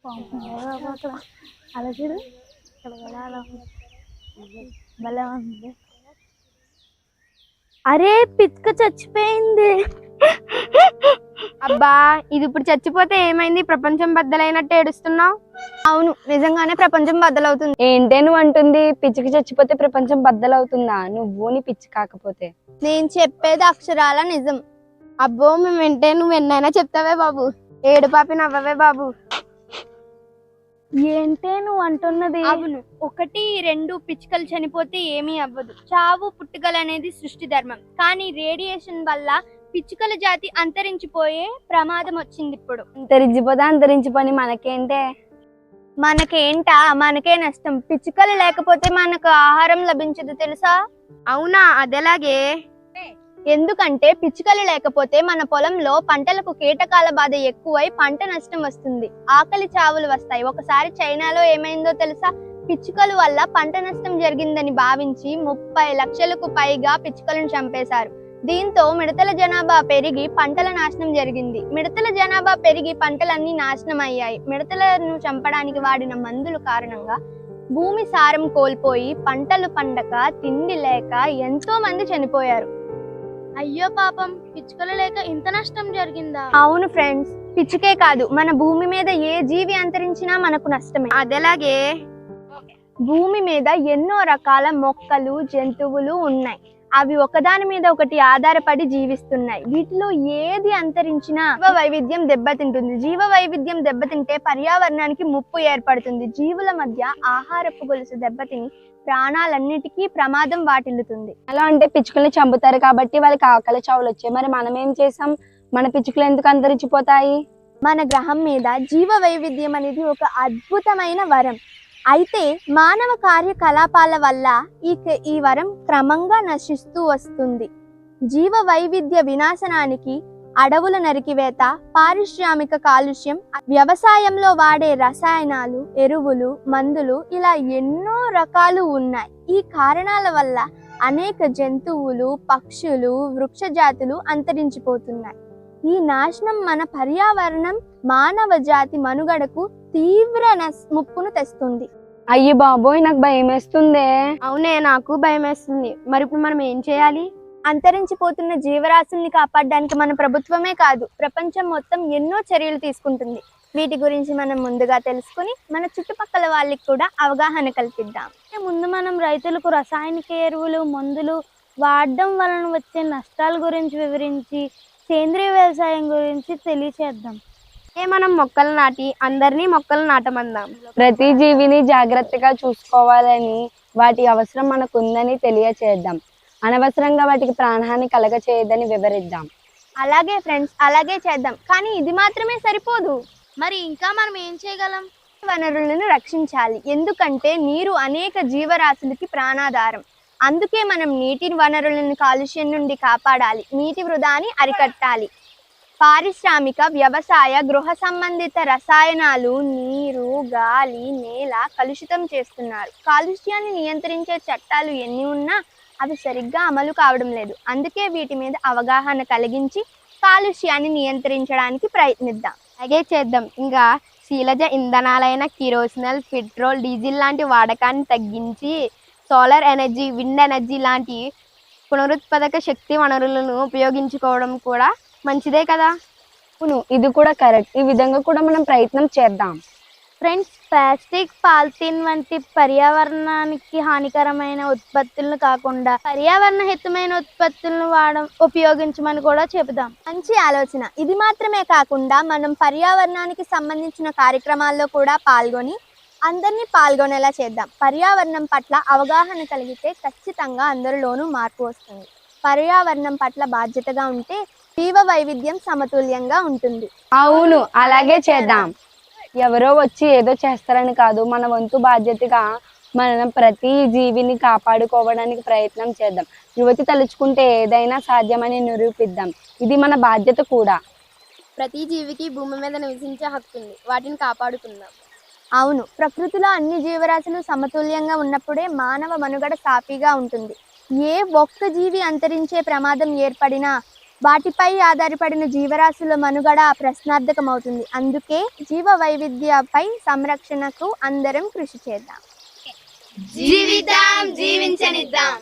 అక్కడ అలా చూడు, ఇక్కడ కూడా అలా భలే ఉంది. అరే పిచ్చుక చచ్చిపోయింది. అబ్బా, ఇది ఇప్పుడు చచ్చిపోతే ఏమైంది? ప్రపంచం బద్దలైనట్టు ఏడుస్తున్నావు? అవును, నిజంగానే ప్రపంచం బద్దలవుతుంది. ఏంటే నువ్వు అంటుంది? పిచ్చికి చచ్చిపోతే ప్రపంచం బద్దలవుతుందా? నువ్వు నీ పిచ్చి కాకపోతే. నేను చెప్పేది అక్షరాల నిజం. అబ్బో, మేము వింటే నువ్వు ఎన్నైనా చెప్తావే బాబు. ఏడు పాపి నవ్వవే బాబు. ఏంటే నువ్వు అంటున్నది? అవును, 1, 2 పిచ్చుకలు చనిపోతే ఏమీ అవ్వదు. చావు పుట్టుకలు అనేది సృష్టి ధర్మం. కానీ రేడియేషన్ వల్ల పిచ్చుకల జాతి అంతరించిపోయే ప్రమాదం వచ్చింది. ఇప్పుడు అంతరించిపోని మనకేంటే? మనకేంటా? మనకే నష్టం. పిచ్చుకలు లేకపోతే మనకు ఆహారం లభించదు తెలుసా? అవునా? అదెలాగే? ఎందుకంటే పిచ్చుకలు లేకపోతే మన పొలంలో పంటలకు కీటకాల బాధ ఎక్కువై పంట నష్టం వస్తుంది. ఆకలి చావులు వస్తాయి. ఒకసారి చైనాలో ఏమైందో తెలుసా? పిచ్చుకల వల్ల పంట నష్టం జరిగిందని భావించి 30 లక్షలకు పైగా పిచ్చుకలను చంపేశారు. దీంతో మిడతల జనాభా పెరిగి పంటల నాశనం జరిగింది. మిడతల జనాభా పెరిగి పంటలన్నీ నాశనం అయ్యాయి. మిడతలను చంపడానికి వాడిన మందుల కారణంగా భూమి సారం కోల్పోయి పంటలు పండక తిండి లేక ఎంతో మంది చనిపోయారు. అయ్యో పాపం, పిచ్చుకలు లేక ఇంత నష్టం జరిగిందా? అవును ఫ్రెండ్స్, పిచ్చుకే కాదు, మన భూమి మీద ఏ జీవి అంతరించినా మనకు నష్టమే. అదెలాగే? భూమి మీద ఎన్నో రకాల మొక్కలు, జంతువులు ఉన్నాయి. అవి ఒకదాని మీద ఒకటి ఆధారపడి జీవిస్తున్నాయి. వీటిలో ఏది అంతరించినా జీవ వైవిధ్యం దెబ్బతింటుంది. జీవ వైవిధ్యం దెబ్బతింటే పర్యావరణానికి ముప్పు ఏర్పడుతుంది. జీవుల మధ్య ఆహారపు గొలుసు దెబ్బతిని ప్రాణాలన్నిటికీ ప్రమాదం వాటిల్లుతుంది. అలా అంటే పిచ్చుకల్ని చంపుతారు కాబట్టి వాళ్ళకి ఆకలి చావులు వచ్చాయి. మరి మనం ఏం చేసాం? మన పిచ్చుకలు ఎందుకు అంతరించిపోతాయి? మన గ్రహం మీద జీవ వైవిధ్యం అనేది ఒక అద్భుతమైన వరం. అయితే మానవ కార్యకలాపాల వల్ల ఈ వరం క్రమంగా నశిస్తూ వస్తుంది. జీవ వైవిధ్య వినాశనానికి అడవుల నరికివేత, పారిశ్రామిక కాలుష్యం, వ్యవసాయంలో వాడే రసాయనాలు, ఎరువులు, మందులు ఇలా ఎన్నో రకాలు ఉన్నాయి. ఈ కారణాల వల్ల అనేక జంతువులు, పక్షులు, వృక్ష జాతులు అంతరించిపోతున్నాయి. ఈ నాశనం మన పర్యావరణం, మానవ జాతి మనుగడకు తీవ్ర ముప్పును తెస్తుంది. అయ్యి బాబోయ్, నాకు భయం వేస్తుందే. అవునే, నాకు భయం వేస్తుంది. మరి ఇప్పుడు మనం ఏం చేయాలి? అంతరించిపోతున్న జీవరాశుల్ని కాపాడడానికి మన ప్రభుత్వమే కాదు, ప్రపంచం మొత్తం ఎన్నో చర్యలు తీసుకుంటుంది. వీటి గురించి మనం ముందుగా తెలుసుకుని మన చుట్టుపక్కల వాళ్ళకి కూడా అవగాహన కల్పిద్దాం. ముందు మనం రైతులకు రసాయనిక ఎరువులు, మందులు వాడడం వలన వచ్చే నష్టాల గురించి వివరించి సేంద్రీయ వ్యవసాయం గురించి తెలియచేద్దాం. మనం మొక్కలు నాటి అందరినీ మొక్కలు నాటమందాం. ప్రతి జీవిని జాగ్రత్తగా చూసుకోవాలని, వాటి అవసరం మనకు ఉందని తెలియచేద్దాం. అనవసరంగా వాటికి ప్రాణహాని కలగ చేయదని వివరిద్దాం. అలాగే ఫ్రెండ్స్, అలాగే చేద్దాం. కానీ ఇది మాత్రమే సరిపోదు. మరి ఇంకా మనం ఏం చేయగలం? వనరులను రక్షించాలి. ఎందుకంటే నీరు అనేక జీవరాశులకి ప్రాణాధారం. అందుకే మనం నీటి వనరులను కాలుష్యం నుండి కాపాడాలి. నీటి వృధాని అరికట్టాలి. పారిశ్రామిక, వ్యవసాయ, గృహ సంబంధిత రసాయనాలు నీరు, గాలి, నేల కలుషితం చేస్తున్నారు. కాలుష్యాన్ని నియంత్రించే చట్టాలు ఎన్ని ఉన్నా అవి సరిగ్గా అమలు కావడం లేదు. అందుకే వీటి మీద అవగాహన కలిగించి కాలుష్యాన్ని నియంత్రించడానికి ప్రయత్నిద్దాం. అలాగే చేద్దాం. ఇంకా శీలజ ఇంధనాలైన కిరోసినల్, పెట్రోల్, డీజిల్ లాంటి వాడకాన్ని తగ్గించి సోలార్ ఎనర్జీ, విండ్ ఎనర్జీ లాంటి పునరుత్పాదక శక్తి వనరులను ఉపయోగించుకోవడం కూడా మంచిదే కదా? అవును, ఇది కూడా కరెక్ట్. ఈ విధంగా కూడా మనం ప్రయత్నం చేద్దాం. ఫ్రెండ్స్, ప్లాస్టిక్, పాలిథిన్ వంటి పర్యావరణానికి హానికరమైన ఉత్పత్తులను కాకుండా పర్యావరణ హితమైన ఉత్పత్తులను ఉపయోగించమని కూడా చెబుదాం. మంచి ఆలోచన. ఇది మాత్రమే కాకుండా మనం పర్యావరణానికి సంబంధించిన కార్యక్రమాల్లో కూడా పాల్గొని అందరినీ పాల్గొనేలా చేద్దాం. పర్యావరణం పట్ల అవగాహన కలిగితే ఖచ్చితంగా అందరిలోనూ మార్పు వస్తుంది. పర్యావరణం పట్ల బాధ్యతగా ఉంటే జీవ వైవిధ్యం సమతుల్యంగా ఉంటుంది. అవును, అలాగే చేద్దాం. ఎవరో వచ్చి ఏదో చేస్తారని కాదు, మన వంతు బాధ్యతగా మనం ప్రతి జీవిని కాపాడుకోవడానికి ప్రయత్నం చేద్దాం. యువతి తలుచుకుంటే ఏదైనా సాధ్యమని నిరూపిద్దాం. ఇది మన బాధ్యత కూడా. ప్రతి జీవికి భూమి మీద నివసించే హక్కు ఉంది. వాటిని కాపాడుకుందాం. అవును, ప్రకృతిలో అన్ని జీవరాశులు సమతుల్యంగా ఉన్నప్పుడే మానవ మనుగడ సాఫీగా ఉంటుంది. ఏ ఒక్క జీవి అంతరించే ప్రమాదం ఏర్పడినా వాటిపై ఆధారపడిన జీవరాశుల మనుగడ ప్రశ్నార్థకమవుతుంది. అందుకే జీవ వైవిధ్యపై సంరక్షణకు అందరం కృషి చేద్దాం. జీవిద్దాం, జీవించనిద్దాం.